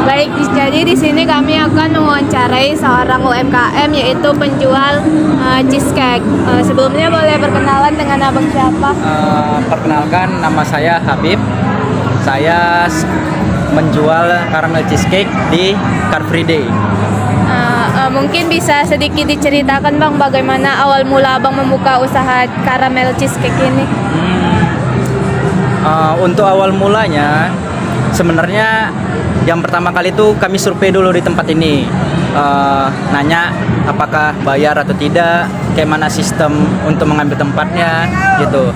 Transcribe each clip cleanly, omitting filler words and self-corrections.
Baik, jadi di sini kami akan mewawancarai seorang UMKM yaitu penjual cheesecake. Sebelumnya boleh berkenalan dengan abang siapa? Perkenalkan, nama saya Habib. Saya menjual caramel cheesecake di Car Free Day. Mungkin bisa sedikit diceritakan bang bagaimana awal mula abang membuka usaha caramel cheesecake ini? Untuk awal mulanya, sebenarnya yang pertama kali itu kami survei dulu di tempat ini, nanya apakah bayar atau tidak, kayak mana sistem untuk mengambil tempatnya, gitu.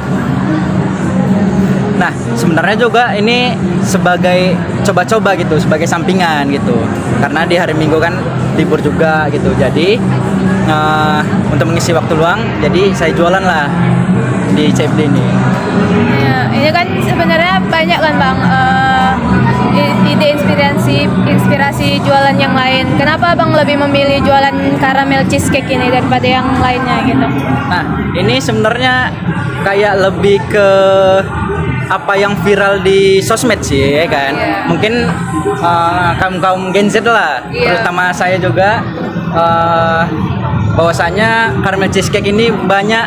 Nah, sebenarnya juga ini sebagai coba-coba gitu, sebagai sampingan gitu. Karena di hari Minggu kan libur juga gitu. Jadi untuk mengisi waktu luang, jadi saya jualan lah di CFD ini. Ya, ini kan sebenarnya banyak kan bang ide inspirasi jualan yang lain. Kenapa abang lebih memilih jualan caramel cheesecake ini daripada yang lainnya gitu? Nah, ini sebenarnya kayak lebih ke apa yang viral di sosmed sih, ya kan? Yeah. Mungkin kaum Gen Z lah, Yeah. terutama saya juga, bahwasanya caramel cheesecake ini banyak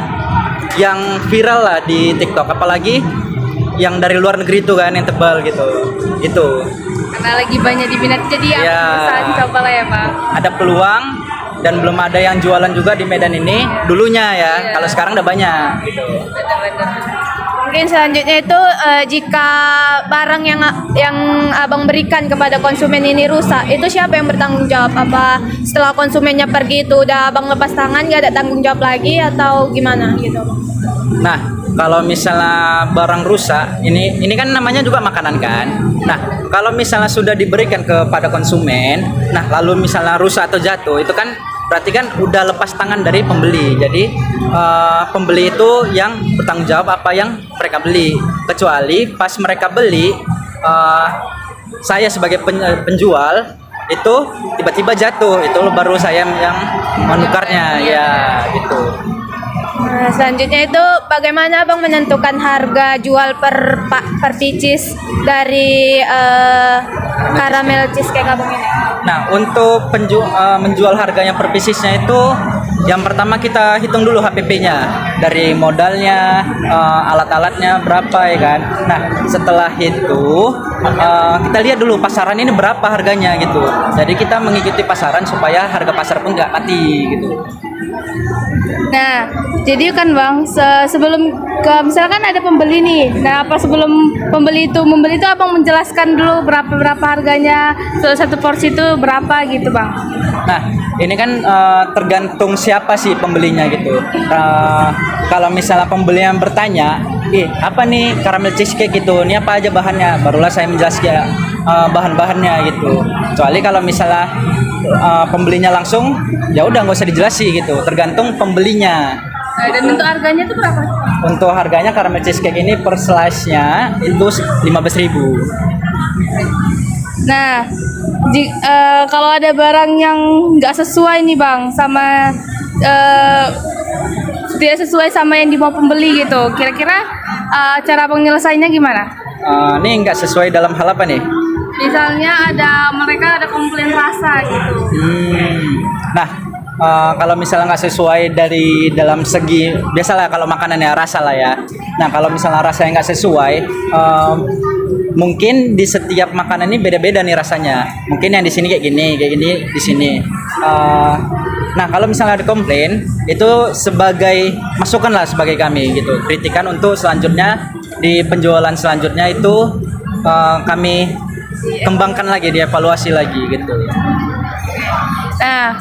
yang viral lah di TikTok, apalagi yang dari luar negeri itu kan, yang tebal gitu. Itu Karena lagi banyak diminati jadi ya Yeah. usaha dicoba lah ya bang. ada peluang dan belum ada yang jualan juga di Medan ini dulunya ya. Yeah. Kalau sekarang udah banyak gitu. Benar-benar. Mungkin selanjutnya itu jika barang yang abang berikan kepada konsumen ini rusak, itu siapa yang bertanggung jawab? Apa setelah konsumennya pergi itu udah abang lepas tangan, gak ada tanggung jawab lagi atau gimana gitu? Nah, kalau misalnya barang rusak, ini kan namanya juga makanan kan. Nah, kalau misalnya sudah diberikan kepada konsumen, nah lalu misalnya rusak atau jatuh, itu kan berarti kan udah lepas tangan dari pembeli. Jadi pembeli itu yang bertanggung jawab apa yang mereka beli. Kecuali pas mereka beli, saya sebagai penjual itu tiba-tiba jatuh, itu baru saya yang menukarnya ya gitu. Nah, selanjutnya itu bagaimana abang menentukan harga jual per pieces dari caramel cheesecake abang ini? Nah, untuk menjual harganya per piecesnya itu, yang pertama kita hitung dulu HPP-nya, dari modalnya, alat-alatnya berapa ya kan. Nah, setelah itu kita lihat dulu pasaran ini berapa harganya gitu. Jadi kita mengikuti pasaran supaya harga pasar pun nggak mati gitu. Nah, jadi kan bang, sebelum misalkan ada pembeli nih, nah apa sebelum pembeli itu membeli itu abang menjelaskan dulu berapa harganya satu porsi itu berapa gitu bang? Nah, ini kan tergantung siapa sih pembelinya gitu. Kalau misalnya pembeli yang bertanya, apa nih caramel cheesecake gitu, ini apa aja bahannya, barulah saya menjelaskan bahan-bahannya gitu. Kecuali kalau misalnya pembelinya langsung, ya udah nggak usah dijelasin gitu, tergantung pembelinya. Nah, dan untuk harganya itu berapa? Untuk harganya caramel cheesecake ini per slice-nya itu 15.000. Nah, kalau ada barang yang nggak sesuai nih bang sama tidak sesuai sama yang dimau pembeli gitu, kira-kira cara abang nyelesainnya gimana? Ini nggak sesuai dalam hal apa nih? Misalnya mereka ada komplain rasa gitu. Nah, kalau misalnya nggak sesuai dari dalam segi, biasalah kalau makanannya rasa lah ya. Nah, kalau misalnya rasanya nggak sesuai, mungkin di setiap makanan ini beda-beda nih rasanya. Mungkin yang di sini kayak gini di sini. Nah, kalau misalnya ada komplain, itu sebagai masukan lah sebagai kami gitu, kritikan untuk selanjutnya di penjualan selanjutnya itu kami kembangkan lagi, dievaluasi lagi gitu. Nah,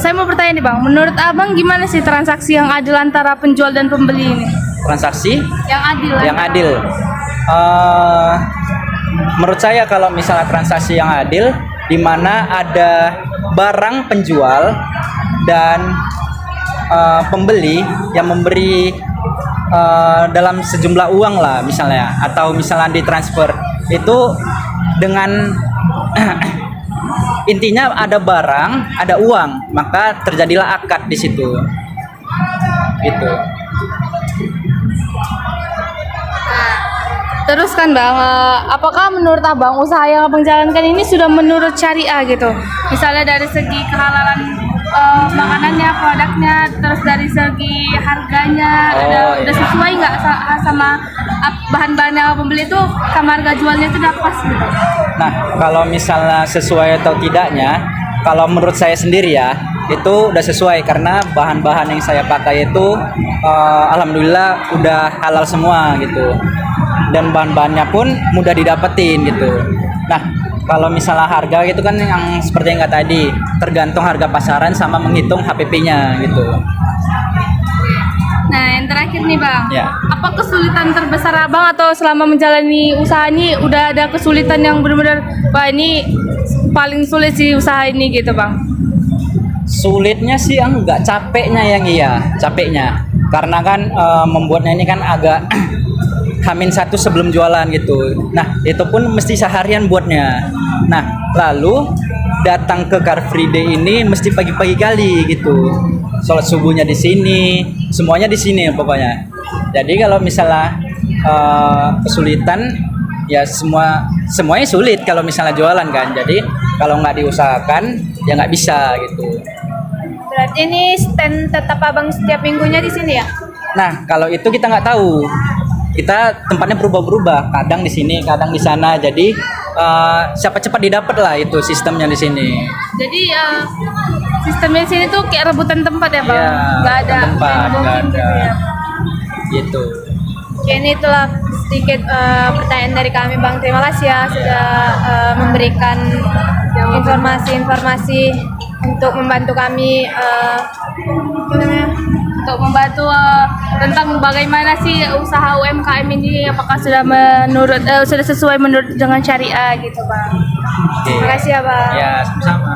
saya mau bertanya nih bang, menurut abang gimana sih transaksi yang adil antara penjual dan pembeli ini? Transaksi Yang adil. yang adil. Menurut saya kalau misalnya transaksi yang adil, di mana ada barang penjual dan pembeli yang memberi dalam sejumlah uang lah misalnya, atau misalnya ditransfer itu dengan intinya ada barang, ada uang, maka terjadilah akad di situ. Gitu. Terus kan bang, apakah menurut abang usaha yang abang jalankan ini sudah menurut syariah gitu? Misalnya dari segi kehalalan makanannya, produknya, terus dari segi harganya, udah sesuai nggak sama bahan-bahan yang abang beli itu sama harga jualnya itu udah pas gitu? Nah, kalau misalnya sesuai atau tidaknya, kalau menurut saya sendiri ya, itu udah sesuai karena bahan-bahan yang saya pakai itu alhamdulillah udah halal semua gitu. Dan bahan-bahannya pun mudah didapetin gitu. Nah, kalau misalnya harga gitu kan yang seperti yang kata tadi, tergantung harga pasaran sama menghitung HPP-nya gitu. Nah, yang terakhir nih bang, Ya. apa kesulitan terbesar abang atau selama menjalani usaha ini udah ada kesulitan yang benar-benar, wah ini paling sulit sih usaha ini gitu bang? Sulitnya sih enggak, capeknya yang capeknya. Karena kan membuatnya ini kan agak Hamin satu sebelum jualan gitu. Nah, itu pun mesti seharian buatnya. Nah, lalu datang ke Car Free Day ini mesti pagi-pagi kali gitu. Sholat subuhnya di sini, semuanya di sini pokoknya. Jadi kalau misalnya kesulitan ya semuanya sulit kalau misalnya jualan kan. Jadi kalau nggak diusahakan ya nggak bisa gitu. Berarti ini stand tetap abang setiap minggunya di sini ya? Nah, kalau itu kita nggak tahu. Kita tempatnya berubah-berubah, kadang di sini, kadang di sana. Jadi siapa cepat didapat lah itu sistemnya di sini. Jadi sistemnya di sini tuh kayak rebutan tempat ya bang? Iya, Nggak ada tempat, yang nggak booking ada. gitu ya? Gitu. Oke, ini itulah sedikit pertanyaan dari kami bang. Terima kasih ya sudah memberikan informasi-informasi untuk membantu kami untuk membantu tentang bagaimana sih usaha UMKM ini, apakah sudah sudah sesuai menurut dengan syariah gitu bang. Oke. Terima kasih ya bang. Ya, sama-sama.